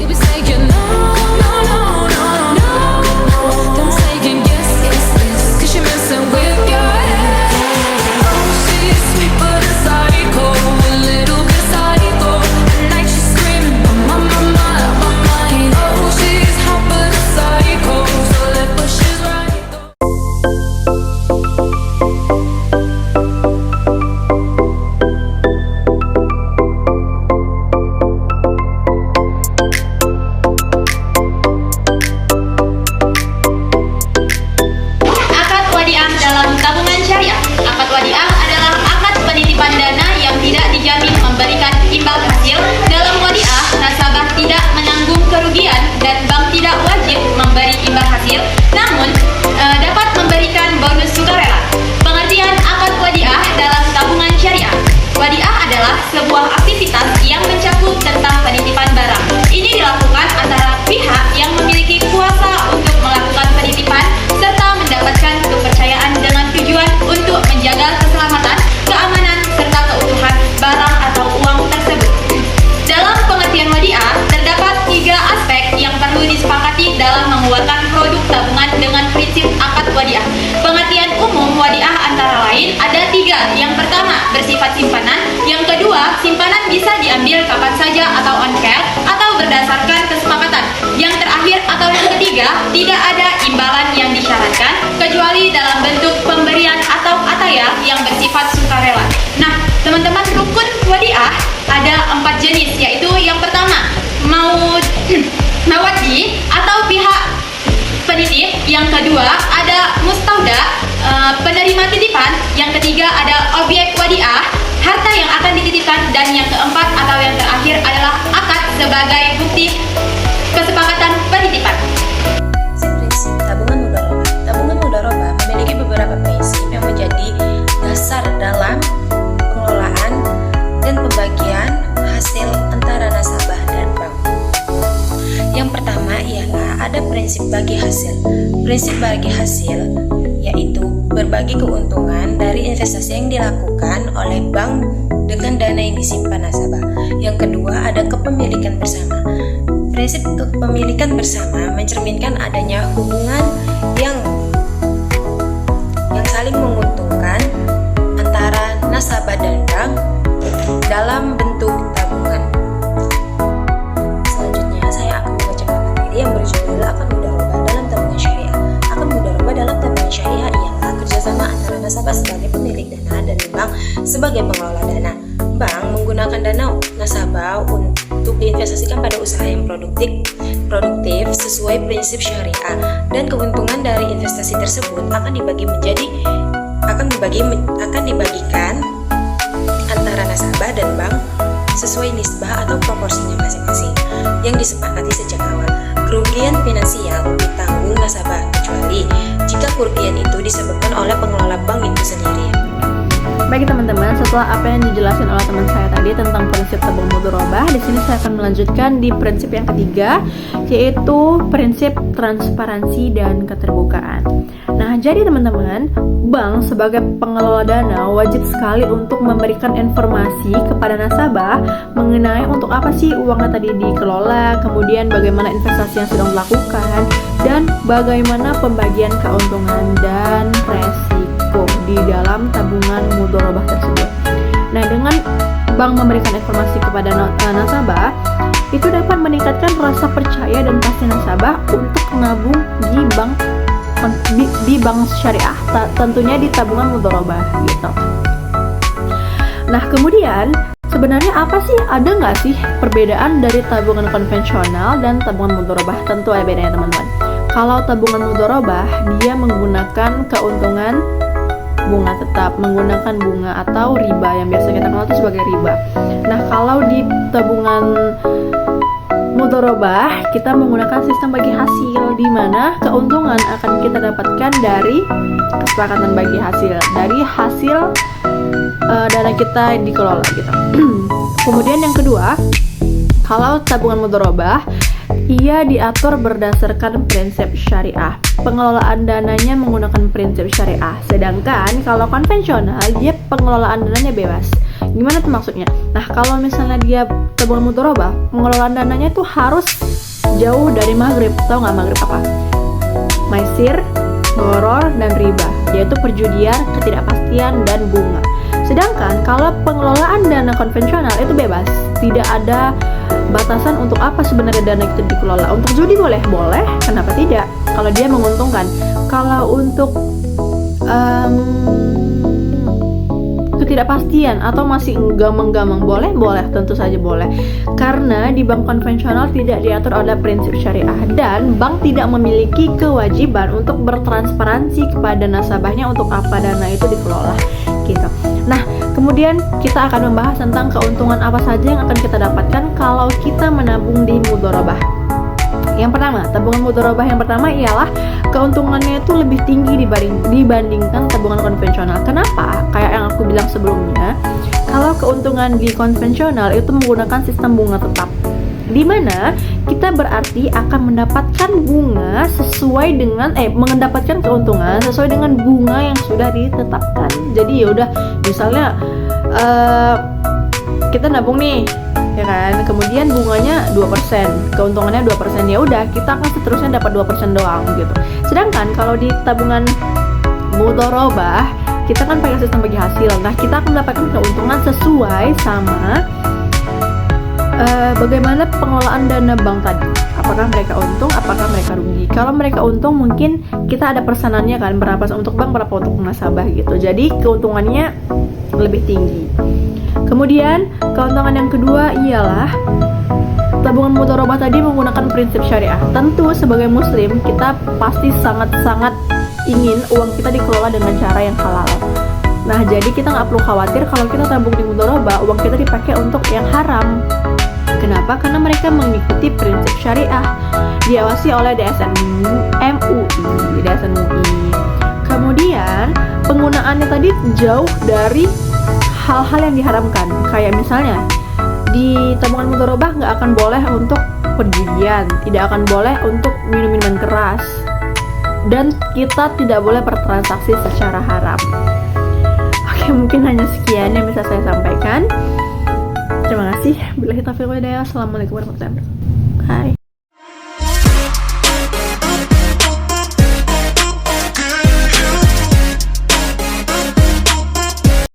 You be saying no, no, no, no, no, then saying yes, yes, yes, 'cause you're messing with your head. Oh, she's sweet but a psycho, a little bit psycho. At night she's screaming, my, my, my, my mind. Oh, she's hot but a psycho, so left but she's right. Akad wadiah dalam tabungan syariah. Akad wadiah adalah akad penitipan dana yang tidak dijamin memberikan imbal hasil. Dalam wadiah, nasabah tidak menanggung kerugian dan bank tidak wajib memberi imbal hasil, namun dapat memberikan bonus sukarela. Pengertian akad wadiah dalam tabungan syariah. Wadiah adalah sebuah aktivitas yang mencakup tentang penitipan barang. Ini dilakukan antara pihak yang memiliki kuasa untuk melakukan penitipan serta mendapatkan kepercayaan dengan tujuan untuk menjaga keselamatan, keamanan, serta keutuhan barang atau uang tersebut. Dalam pengertian wadiah, terdapat 3 aspek yang perlu disepakati dalam mengeluarkan produk tabungan dengan prinsip akad wadiah. Pengertian umum wadiah antara lain ada 3. Yang pertama, bersifat simpanan. Yang kedua, simpanan bisa diambil kapan saja atau on care atau berdasarkan kesepakatan. Yang terakhir atau yang ketiga, tidak ada imbalan yang disyaratkan kecuali dalam bentuk pemberian atau ataya yang bersifat sukarela. Nah, teman-teman, rukun wadiah ada 4 jenis, yaitu yang pertama, mawadi atau pihak penitip. Yang kedua ada mustauda, penerima titipan. Yang ketiga ada objek wadiah, harta yang akan dititipkan. Dan yang keempat atau yang terakhir adalah akad sebagai bukti kesepakatan penitipan. Prinsip tabungan mudharabah. Tabungan mudharabah memiliki beberapa prinsip yang menjadi dasar dalam pengelolaan dan pembagian hasil antara nasabah dan bank. Yang pertama ialah ada prinsip bagi hasil. Prinsip bagi hasil yaitu berbagi keuntungan dari investasi yang dilakukan oleh bank dengan dana yang disimpan nasabah. Yang kedua ada kepemilikan bersama. Prinsip kepemilikan bersama mencerminkan adanya hubungan yang saling menguntungkan antara nasabah dan bank dalam bentuk tabungan. Selanjutnya saya akan membacakan materi yang berjudul akad mudharabah dalam tabungan syariah. Akad mudharabah dalam tabungan syariah ialah kerjasama antara nasabah sebagai pemilik dana dan bank sebagai pengelola dana. Bank menggunakan dana nasabah untuk diinvestasikan pada usaha yang produktif sesuai prinsip syariah, dan keuntungan dari investasi tersebut akan dibagikan antara nasabah dan bank sesuai nisbah atau proporsinya masing-masing yang disepakati sejak awal. Kerugian finansial ditanggung nasabah kecuali jika kerugian itu disebabkan oleh pengelola bank itu sendiri. Baik teman-teman, setelah apa yang dijelaskan oleh teman saya tadi tentang prinsip tabung mudharabah, di sini saya akan melanjutkan di prinsip yang ketiga, yaitu prinsip transparansi dan keterbukaan. Nah, jadi teman-teman, bank sebagai pengelola dana wajib sekali untuk memberikan informasi kepada nasabah mengenai untuk apa sih uangnya tadi dikelola, kemudian bagaimana investasi yang sedang dilakukan, dan bagaimana pembagian keuntungan dan resiko di dalam tabungan mudharabah tersebut. Nah, dengan bank memberikan informasi kepada nasabah, itu dapat meningkatkan rasa percaya dan pasti nasabah untuk menabung di bank syariah, tentunya di tabungan mudharabah gitu. Nah, kemudian sebenarnya apa sih, ada nggak sih perbedaan dari tabungan konvensional dan tabungan mudharabah? Tentu ada bedanya teman-teman. Kalau tabungan mudharabah, dia menggunakan keuntungan bunga tetap, menggunakan bunga atau riba yang biasa kita kenal itu sebagai riba. Nah, kalau di tabungan mudharabah kita menggunakan sistem bagi hasil, di mana keuntungan akan kita dapatkan dari kesepakatan bagi hasil, dari hasil dana kita dikelola gitu. Kemudian yang kedua, kalau tabungan mudharabah ia diatur berdasarkan prinsip syariah. Pengelolaan dananya menggunakan prinsip syariah. Sedangkan kalau konvensional, dia pengelolaan dananya bebas. Gimana tuh maksudnya? Nah, kalau misalnya dia tabungan mudharabah, pengelolaan dananya tuh harus jauh dari maghrib. Tahu nggak maghrib apa? Maisir, gharar, dan riba, yaitu perjudian, ketidakpastian, dan bunga. Sedangkan kalau pengelolaan dana konvensional itu bebas, tidak ada batasan untuk apa sebenarnya dana itu dikelola. Untuk judi boleh, kenapa tidak? Kalau dia menguntungkan. Kalau untuk ketidakpastian atau masih gamang-gamang boleh, tentu saja boleh. Karena di bank konvensional tidak diatur oleh prinsip syariah dan bank tidak memiliki kewajiban untuk bertransparansi kepada nasabahnya untuk apa dana itu dikelola gitu. Nah, kemudian kita akan membahas tentang keuntungan apa saja yang akan kita dapatkan kalau kita menabung di mudharabah. Yang pertama, tabungan mudharabah yang pertama ialah keuntungannya itu lebih tinggi dibandingkan tabungan konvensional. Kenapa? Kayak yang aku bilang sebelumnya, kalau keuntungan di konvensional itu menggunakan sistem bunga tetap, di mana kita berarti akan mendapatkan bunga sesuai dengan mendapatkan keuntungan sesuai dengan bunga yang sudah ditetapkan. Jadi ya udah, misalnya kita nabung nih, ya kan, kemudian bunganya 2%, keuntungannya 2%, ya udah kita akan seterusnya dapat 2% doang gitu. Sedangkan kalau di tabungan mudharabah kita kan pakai sistem bagi hasil. Nah, kita akan mendapatkan keuntungan sesuai sama bagaimana pengelolaan dana bank tadi. Apakah mereka untung, apakah mereka rugi. Kalau mereka untung mungkin kita ada persenannya kan, berapa untuk bank, berapa untuk nasabah gitu. Jadi keuntungannya lebih tinggi. Kemudian keuntungan yang kedua ialah tabungan mudharabah tadi menggunakan prinsip syariah. Tentu sebagai muslim kita pasti sangat-sangat ingin uang kita dikelola dengan cara yang halal. Nah, jadi kita nggak perlu khawatir kalau kita tabung di mudharabah uang kita dipakai untuk yang haram. Kenapa? Karena mereka mengikuti prinsip syariah, diawasi oleh DSN MUI. Kemudian penggunaannya tadi jauh dari hal-hal yang diharamkan. Kayak misalnya di tabungan mudharabah nggak akan boleh untuk perjudian, tidak akan boleh untuk minum-minuman keras, dan kita tidak boleh bertransaksi secara haram. Oke, mungkin hanya sekian yang bisa saya sampaikan. Terima kasih. Billahi taufiq wal hidayah. Assalamualaikum warahmatullahi wabarakatuh. Hai.